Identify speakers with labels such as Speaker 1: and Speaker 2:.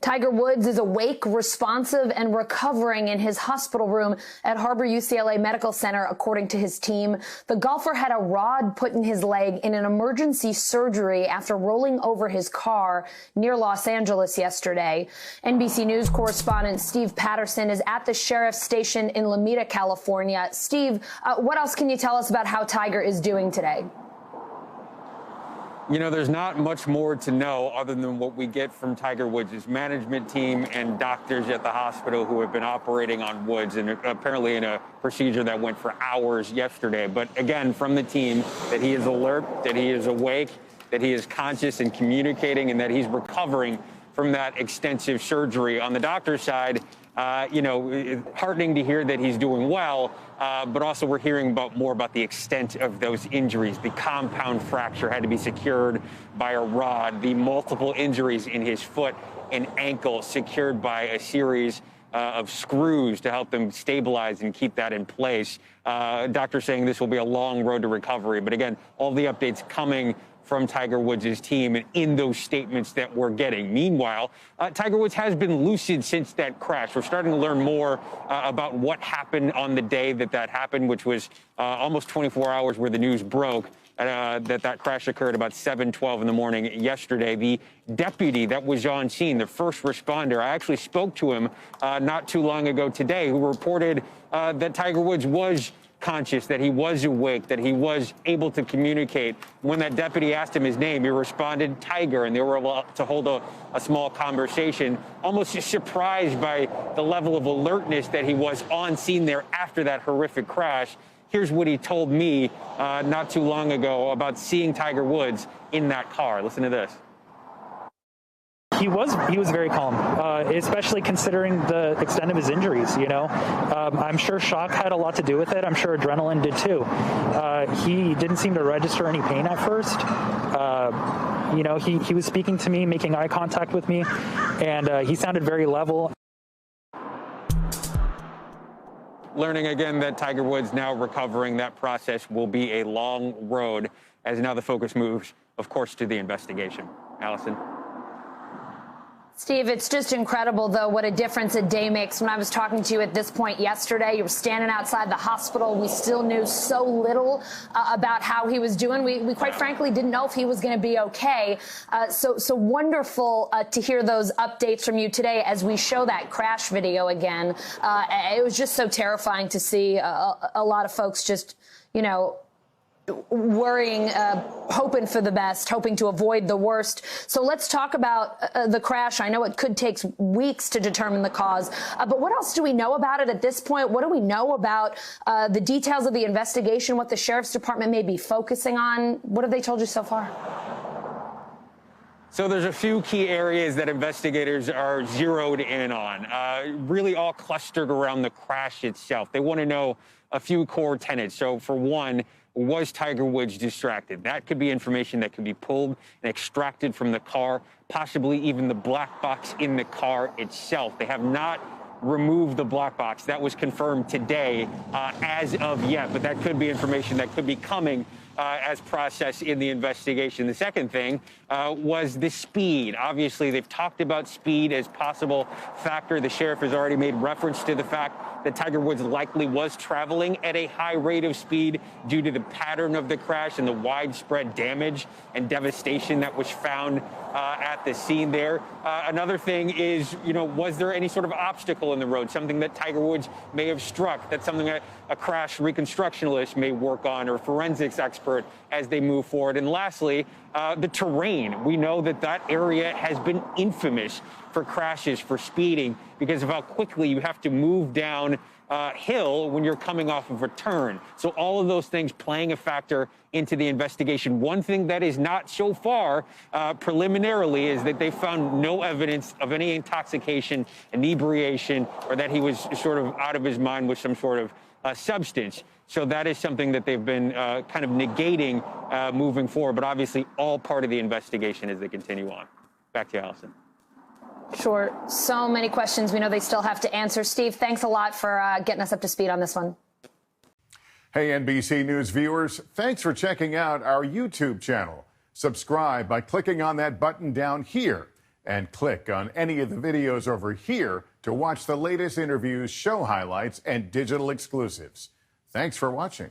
Speaker 1: Tiger Woods is awake, responsive, and recovering in his hospital room at Harbor UCLA Medical Center, according to his team. The golfer had a rod put in his leg in an emergency surgery after rolling over his car near Los Angeles yesterday. NBC News correspondent Steve Patterson is at the sheriff's station in Lomita, California. Steve, what else can you tell us about how Tiger is doing today?
Speaker 2: You know, there's not much more to know other than what we get from Tiger Woods' management team and doctors at the hospital who have been operating on Woods, and apparently in a procedure that went for hours yesterday. But again, from the team, that he is alert, that he is awake, that he is conscious and communicating, and that he's recovering from that extensive surgery. On the doctor's side, you know, heartening to hear that he's doing well, but also we're hearing more about the extent of those injuries. The compound fracture had to be secured by a rod, the multiple injuries in his foot and ankle secured by a series of screws to help them stabilize and keep that in place. Doctors saying this will be a long road to recovery. But again, all the updates coming from Tiger Woods' team and in those statements that we're getting. Meanwhile, Tiger Woods has been lucid since that crash. We're starting to learn more about what happened on the day that happened, which was almost 24 hours where the news broke that crash occurred about 7:12 in the morning yesterday. The deputy that was on scene, the first responder, I actually spoke to him not too long ago today, who reported that Tiger Woods was conscious, that he was awake, that he was able to communicate. When that deputy asked him his name, he responded Tiger, and they were able to hold a small conversation, almost surprised by the level of alertness that he was on scene there after that horrific crash. Here's what he told me not too long ago about seeing Tiger Woods in that car. Listen to this.
Speaker 3: He was very calm, especially considering the extent of his injuries. You know, I'm sure shock had a lot to do with it. I'm sure adrenaline did too. He didn't seem to register any pain at first. You know, he was speaking to me, making eye contact with me, and he sounded very level.
Speaker 2: Learning again that Tiger Woods now recovering, that process will be a long road as now the focus moves, of course, to the investigation. Allison.
Speaker 1: Steve, it's just incredible, though, what a difference a day makes. When I was talking to you at this point yesterday, you were standing outside the hospital. We still knew so little about how he was doing. We quite frankly didn't know if he was going to be okay. So wonderful to hear those updates from you today as we show that crash video again. It was just so terrifying to see a lot of folks just, you know, worrying, hoping for the best, hoping to avoid the worst. So let's talk about the crash. I know it could take weeks to determine the cause, but what else do we know about it at this point? What do we know about the details of the investigation, what the sheriff's department may be focusing on? What have they told you so far?
Speaker 2: So there's a few key areas that investigators are zeroed in on, really all clustered around the crash itself. They want to know a few core tenets. So for one, was Tiger Woods distracted? That could be information that could be pulled and extracted from the car, possibly even the black box in the car itself. They have not removed the black box. That was confirmed today as of yet, but that could be information that could be coming as processed in the investigation. The second thing was the speed. Obviously, they've talked about speed as possible factor. The sheriff has already made reference to the fact that Tiger Woods likely was traveling at a high rate of speed due to the pattern of the crash and the widespread damage and devastation that was found at the scene there. Another thing is, you know, was there any sort of obstacle in the road, something that Tiger Woods may have struck? That's something that a crash reconstructionist may work on, or forensics expert, as they move forward. And lastly, the terrain. We know that that area has been infamous for crashes, for speeding, because of how quickly you have to move down hill when you're coming off of a turn. So all of those things playing a factor into the investigation. One thing that is not so far preliminarily is that they found no evidence of any intoxication, inebriation, or that he was sort of out of his mind with some sort of substance. So that is something that they've been kind of negating moving forward, but obviously all part of the investigation as they continue on. Back to you, Allison.
Speaker 1: Sure. So many questions we know they still have to answer. Steve, thanks a lot for getting us up to speed on this one.
Speaker 4: Hey, NBC News viewers, thanks for checking out our YouTube channel. Subscribe by clicking on that button down here. And click on any of the videos over here to watch the latest interviews, show highlights, and digital exclusives. Thanks for watching.